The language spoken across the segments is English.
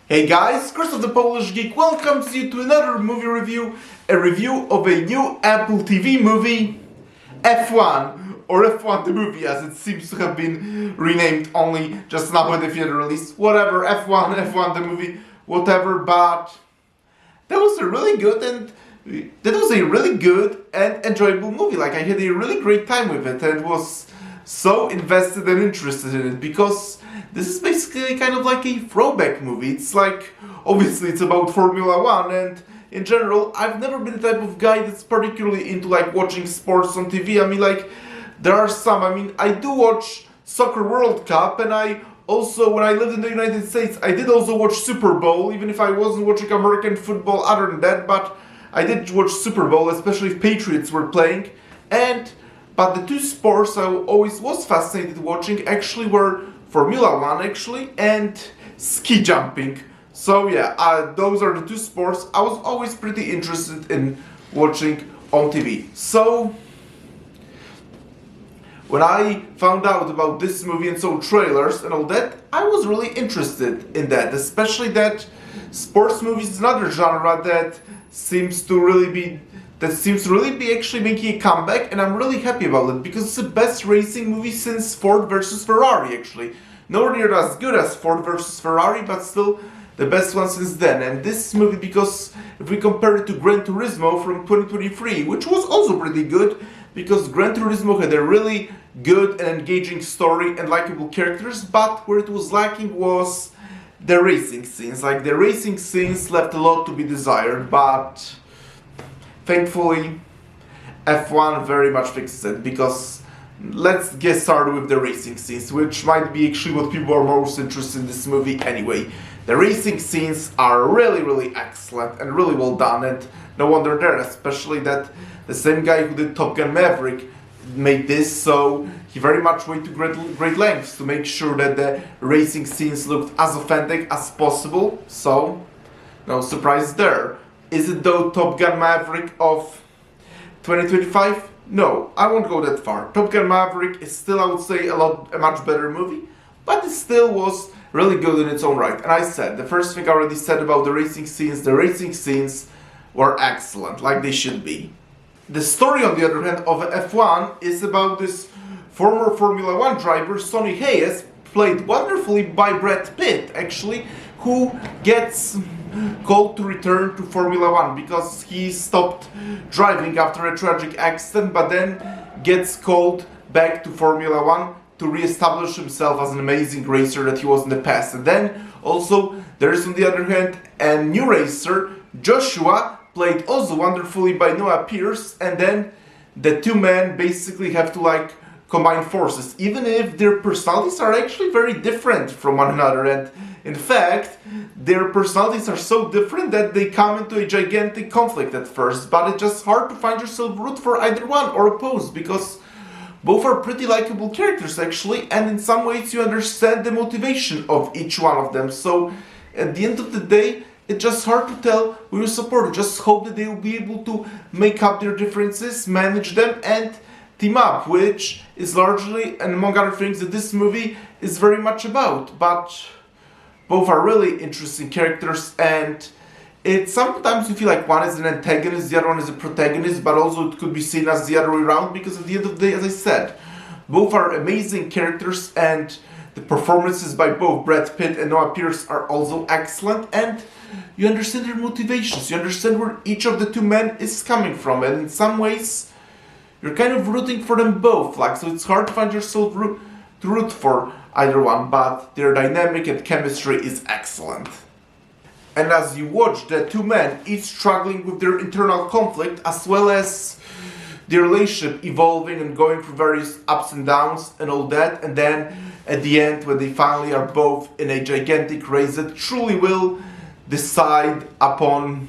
Hey guys, Chris of the Polish Geek welcomes you to another movie review, a review of a new Apple TV movie, F1, or F1 the movie as it seems to have been renamed only just now when the theater release, whatever, F1 the movie, whatever, but that was a really good and enjoyable movie. Like, I had a really great time with it and was so invested and interested in it because this is basically kind of like a throwback movie. It's like, obviously it's about Formula One, and in general, I've never been the type of guy that's particularly into like watching sports on TV. I mean, like, there are some, I do watch Soccer World Cup, and I also, when I lived in the United States, I did also watch Super Bowl, even if I wasn't watching American football other than that, but I did watch Super Bowl, especially if Patriots were playing, but the two sports I always was fascinated watching actually were Formula One and ski jumping. So yeah, those are the two sports I was always pretty interested in watching on TV. So when I found out about this movie and saw trailers and all that, I was really interested in that, especially that sports movies is another genre that seems to really be actually making a comeback, and I'm really happy about it because it's the best racing movie since Ford versus Ferrari actually. Nowhere near as good as Ford versus Ferrari, but still the best one since then. And this movie, because if we compare it to Gran Turismo from 2023, which was also pretty good, because Gran Turismo had a really good and engaging story and likable characters, but where it was lacking was the racing scenes. Like, the racing scenes left a lot to be desired, but thankfully F1 very much fixes it, because let's get started with the racing scenes, which might be actually what people are most interested in this movie anyway. The racing scenes are really excellent and really well done, and no wonder there, especially that the same guy who did Top Gun Maverick made this, so he very much went to great lengths to make sure that the racing scenes looked as authentic as possible, so no surprise there. Is it though Top Gun Maverick of 2025? No, I won't go that far. Top Gun Maverick is still, I would say, a much better movie, but it still was really good in its own right. And I said, the first thing I already said about the racing scenes were excellent, like they should be. The story, on the other hand, of F1 is about this former Formula One driver, Sonny Hayes, played wonderfully by Brad Pitt, actually, who gets called to return to Formula One because he stopped driving after a tragic accident, but then gets called back to Formula One to re-establish himself as an amazing racer that he was in the past. And then also there is, on the other hand, a new racer, Joshua, played also wonderfully by Noah Pearce, and then the two men basically have to like combine forces, even if their personalities are actually very different from one another. And in fact, their personalities are so different that they come into a gigantic conflict at first, but it's just hard to find yourself root for either one or oppose, because both are pretty likable characters actually, and in some ways you understand the motivation of each one of them. So at the end of the day, it's just hard to tell who you support. Just hope that they will be able to make up their differences, manage them, and team up, which is largely, and among other things, that this movie is very much about. But both are really interesting characters, and it's sometimes you feel like one is an antagonist, the other one is a protagonist, but also it could be seen as the other way around, because at the end of the day, as I said, both are amazing characters, and the performances by both Brad Pitt and Noah Pearce are also excellent, and you understand their motivations, you understand where each of the two men is coming from, and in some ways, you're kind of rooting for them both, like, so it's hard to find yourself to root for either one, but their dynamic and chemistry is excellent. And as you watch the two men, each struggling with their internal conflict, as well as their relationship evolving and going through various ups and downs and all that, and then at the end, when they finally are both in a gigantic race that truly will decide upon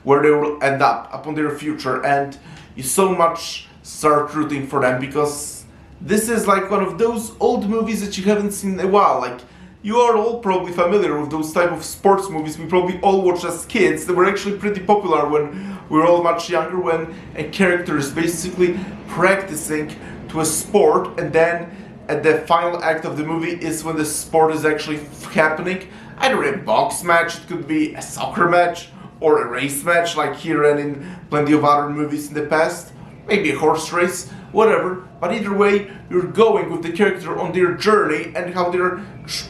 where they will end up, upon their future, and you so much start rooting for them, because this is like one of those old movies that you haven't seen in a while. Like, you are all probably familiar with those type of sports movies we probably all watched as kids. They were actually pretty popular when we were all much younger, when a character is basically practicing to a sport, and then at the final act of the movie is when the sport is actually happening. either a box match, it could be a soccer match, or a race match like here and in plenty of other movies in the past, maybe a horse race, whatever. But either way, you're going with the character on their journey and how they're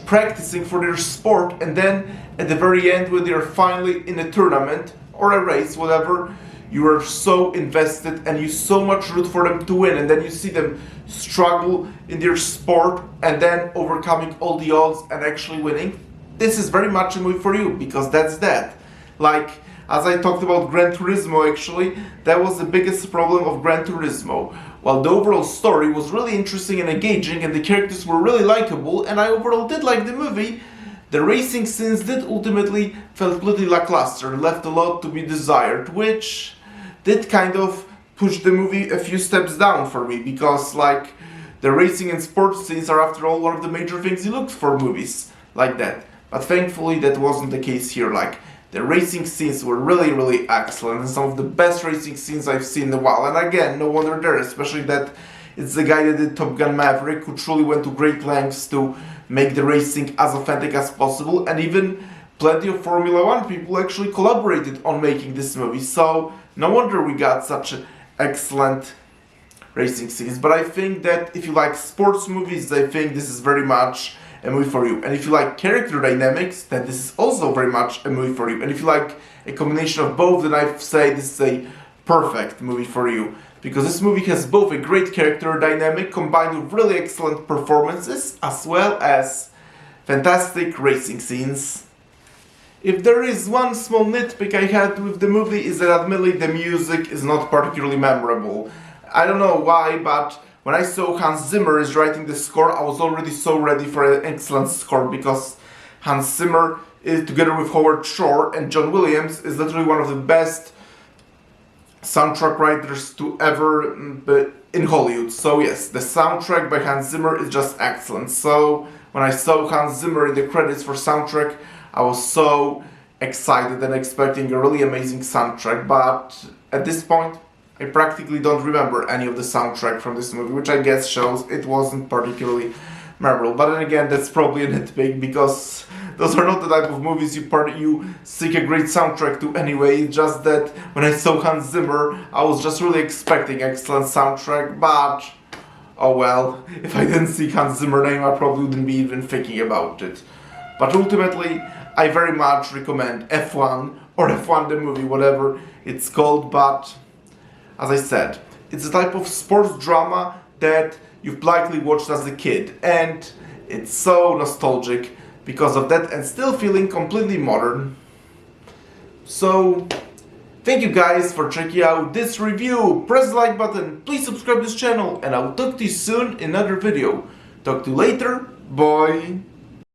practicing for their sport, and then at the very end when they're finally in a tournament or a race, whatever, you are so invested and you so much root for them to win, and then you see them struggle in their sport and then overcoming all the odds and actually winning. This is very much a movie for you, because that's that. Like, as I talked about Gran Turismo, actually, that was the biggest problem of Gran Turismo. While the overall story was really interesting and engaging and the characters were really likable and I overall did like the movie, the racing scenes did ultimately felt completely lackluster, left a lot to be desired, which did kind of push the movie a few steps down for me, because like the racing and sports scenes are after all one of the major things you look for movies like that. But thankfully that wasn't the case here. Like, the racing scenes were really, really excellent, and some of the best racing scenes I've seen in a while. And again, no wonder there, especially that it's the guy that did Top Gun Maverick, who truly went to great lengths to make the racing as authentic as possible, and even plenty of Formula One people actually collaborated on making this movie. So no wonder we got such excellent racing scenes. But I think that if you like sports movies, I think this is very much a movie for you. And if you like character dynamics, then this is also very much a movie for you. And if you like a combination of both, then I'd say this is a perfect movie for you. Because this movie has both a great character dynamic combined with really excellent performances, as well as fantastic racing scenes. If there is one small nitpick I had with the movie, is that admittedly the music is not particularly memorable. I don't know why, but when I saw Hans Zimmer is writing the score, I was already so ready for an excellent score, because Hans Zimmer, together with Howard Shore and John Williams, is literally one of the best soundtrack writers to ever be in Hollywood. So yes, the soundtrack by Hans Zimmer is just excellent. So when I saw Hans Zimmer in the credits for soundtrack, I was so excited and expecting a really amazing soundtrack, but at this point, I practically don't remember any of the soundtrack from this movie, which I guess shows it wasn't particularly memorable. But then again, that's probably a nitpick, because those are not the type of movies you seek a great soundtrack to anyway. It's just that when I saw Hans Zimmer, I was just really expecting excellent soundtrack, but oh well, if I didn't see Hans Zimmer name, I probably wouldn't be even thinking about it. But ultimately, I very much recommend F1, or F1 the movie, whatever it's called, but as I said, it's a type of sports drama that you've likely watched as a kid, and it's so nostalgic because of that, and still feeling completely modern. So, thank you guys for checking out this review. Press the like button, please subscribe to this channel, and I'll talk to you soon in another video. Talk to you later, bye!